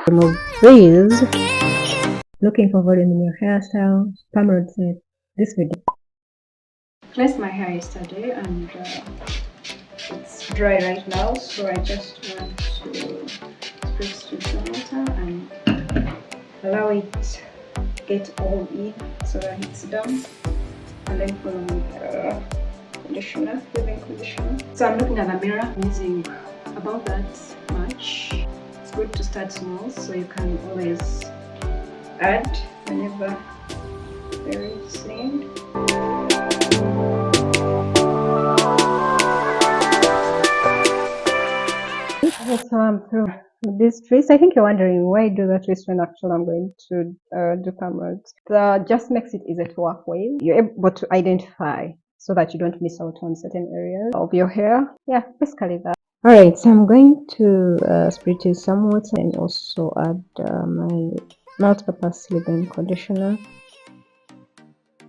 remove frizz. Looking for volume in your hairstyle? Perm said this video. Placed my hair yesterday and it's dry right now, so I just want to spritz with some water and allow it to get all in so that it's done, and then follow with conditioner, leave-in conditioner. So I'm looking at the mirror, using about that much. It's good to start small so you can always add whenever there is need. So I'm through this twist. I think you're wondering why I do the twist when actually I'm going to do perm rods. That just makes it easier to work with. You're able to identify so that you don't miss out on certain areas of your hair. Yeah, basically that. Alright, so I'm going to spritz it some water and also add my multi-purpose leave-in conditioner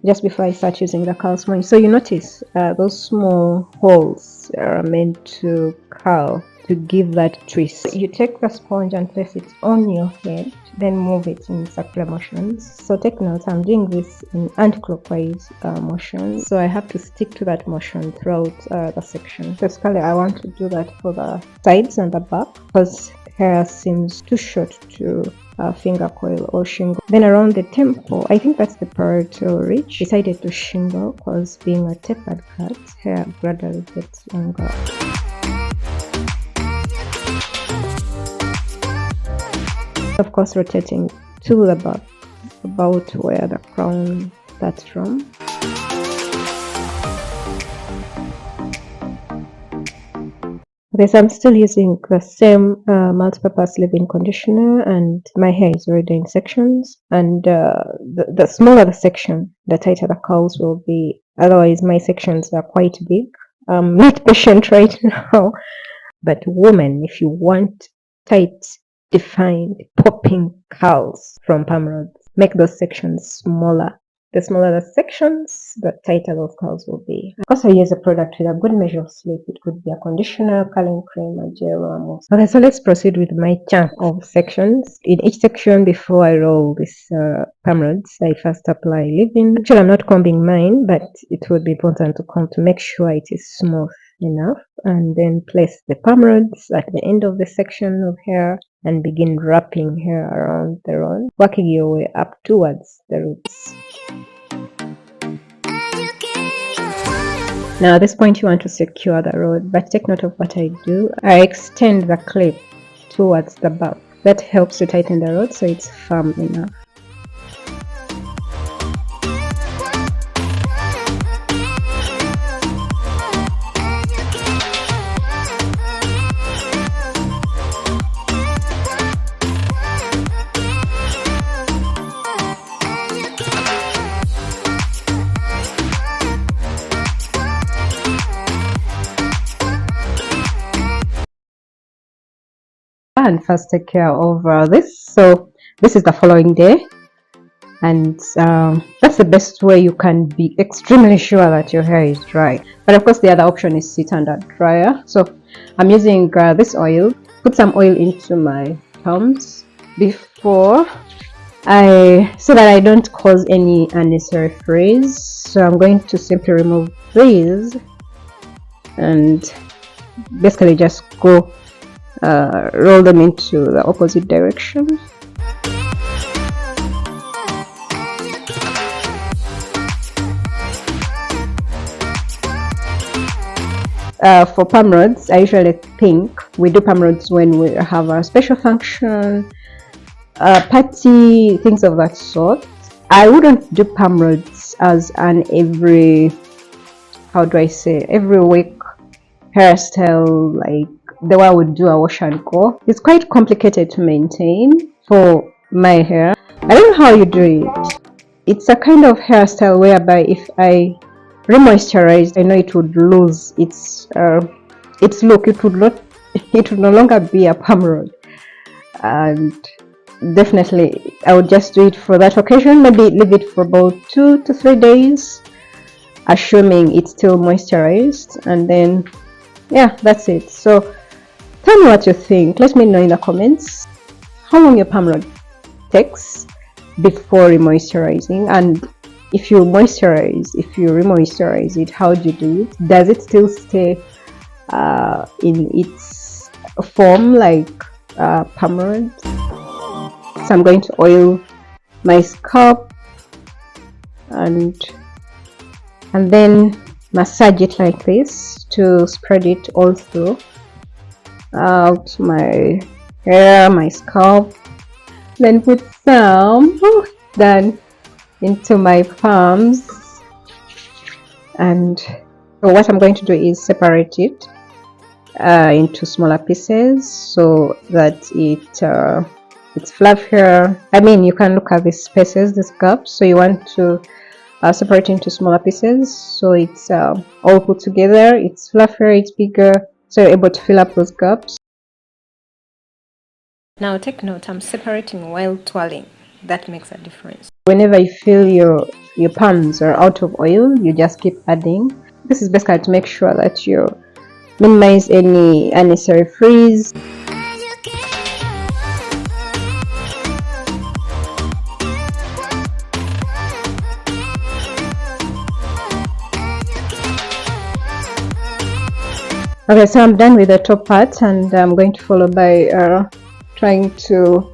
just before I start using the curl sponge. So you notice those small holes are meant to curl, to give that twist. You take the sponge and place it on your head, then move it in circular motions. So take note, I'm doing this in anti-clockwise motion, so I have to stick to that motion throughout the section. Basically, I want to do that for the sides and the back because hair seems too short to finger coil or shingle. Then around the temple, I think that's the part to reach. Decided to shingle because being a tapered cut, hair gradually gets longer. Of course, rotating to the back, about where the crown starts from. Okay, so I'm still using the same multi-purpose leave-in conditioner, and my hair is already in sections. And the smaller the section, the tighter the curls will be. Otherwise, my sections are quite big. I'm not patient right now, but women, if you want tight, defined, popping curls from perm rods, make those sections smaller. The smaller the sections, the tighter those curls will be. Also, use a product with a good measure of sleep. It could be a conditioner, curling cream, a gel, or a mousse. Okay, so let's proceed with my chunk of sections. In each section, before I roll this perm rods, I first apply leave-in. Actually, I'm not combing mine, but it would be important to comb to make sure it is smooth enough, and then place the perm rods at the end of the section of hair and begin wrapping hair around the rod, working your way up towards the roots. Now at this point you want to secure the rod, but take note of what I do. I extend the clip towards the back. That helps to tighten the rod so it's firm enough. And first take care of this. So this is the following day, and that's the best way you can be extremely sure that your hair is dry. But of course the other option is sit under dryer. So I'm using this oil. Put some oil into my palms before so that I don't cause any unnecessary frizz. So I'm going to simply remove frizz and basically just go roll them into the opposite direction. For perm rods, I usually think we do perm rods when we have a special function, party, things of that sort. I wouldn't do perm rods as an every week hairstyle, like the way I would do a wash and go. It's quite complicated to maintain for my hair. I don't know how you do it. It's a kind of hairstyle whereby if I remoisturize, I know it would lose its look. It would no longer be a perm rod, and definitely I would just do it for that occasion. Maybe leave it for about 2 to 3 days, assuming it's still moisturized, and then yeah, that's it. So tell me what you think. Let me know in the comments. how long your perm rod takes before remoisturizing, and if you remoisturize it, how do you do it? Does it still stay in its form like perm rod? So I'm going to oil my scalp and then massage it like this to spread it all through out my hair, my scalp. Then put some done into my palms, and so what I'm going to do is separate it into smaller pieces so that it's fluffier. I mean, you can look at these spaces, these gaps, so you want to separate into smaller pieces so it's all put together, it's fluffier, it's bigger, so you're able to fill up those gaps. Now take note, I'm separating while twirling. That makes a difference. Whenever you feel your palms are out of oil, you just keep adding. This is basically to make sure that you minimize any unnecessary frizz. Okay, so I'm done with the top part, and I'm going to follow by trying to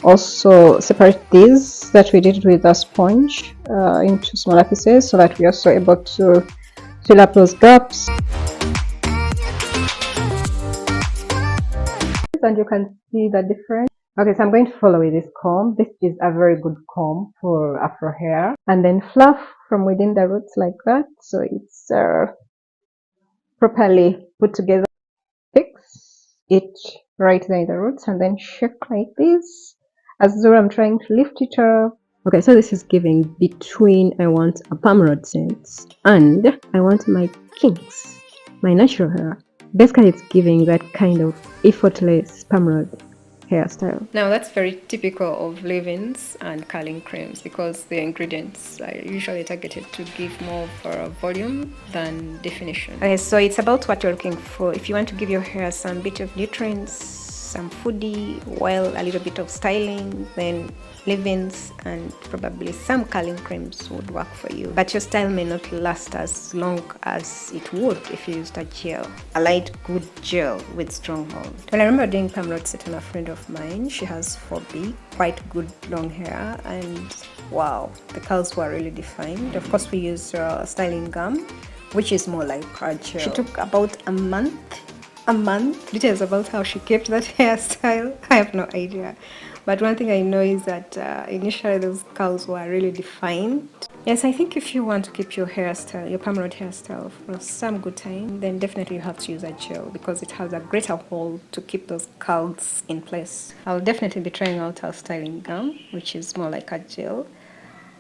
also separate these that we did with the sponge into smaller pieces so that we're also able to fill up those gaps. And you can see the difference. Okay, so I'm going to follow with this comb. This is a very good comb for Afro hair, and then fluff from within the roots like that, so it's properly put together. Fix it right there in the roots and then shake like this as though I'm trying to lift it up. Okay, so this is giving between I want a perm rod sense and I want my kinks, my natural hair. Basically, it's giving that kind of effortless perm rod hairstyle. Now that's very typical of leave-ins and curling creams because the ingredients are usually targeted to give more of volume than definition. Okay, so it's about what you're looking for. If you want to give your hair some bit of nutrients, some foodie, while a little bit of styling, then leave-ins and probably some curling creams would work for you. But your style may not last as long as it would if you used a gel, a light good gel with strong hold. Well, I remember doing perm rod set on a friend of mine. She has 4B, quite good long hair, and wow, the curls were really defined. Of course, we used styling gum, which is more like a gel. She took about a month. Details about how she kept that hairstyle, I have no idea. But one thing I know is that initially those curls were really defined. Yes, I think if you want to keep your hairstyle, your perm rod hairstyle for some good time, then definitely you have to use a gel because it has a greater hold to keep those curls in place. I'll definitely be trying out our styling gum, which is more like a gel,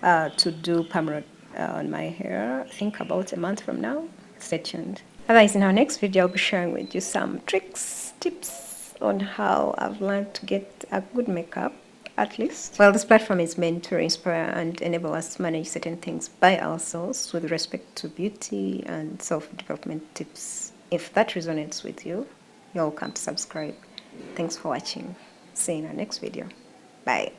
to do perm rod on my hair. I think about a month from now. Stay tuned. Otherwise, in our next video, I'll be sharing with you some tricks, tips on how I've learned to get a good makeup, at least. Well, this platform is meant to inspire and enable us to manage certain things by ourselves with respect to beauty and self-development tips. If that resonates with you, you're welcome to subscribe. Thanks for watching. See you in our next video. Bye.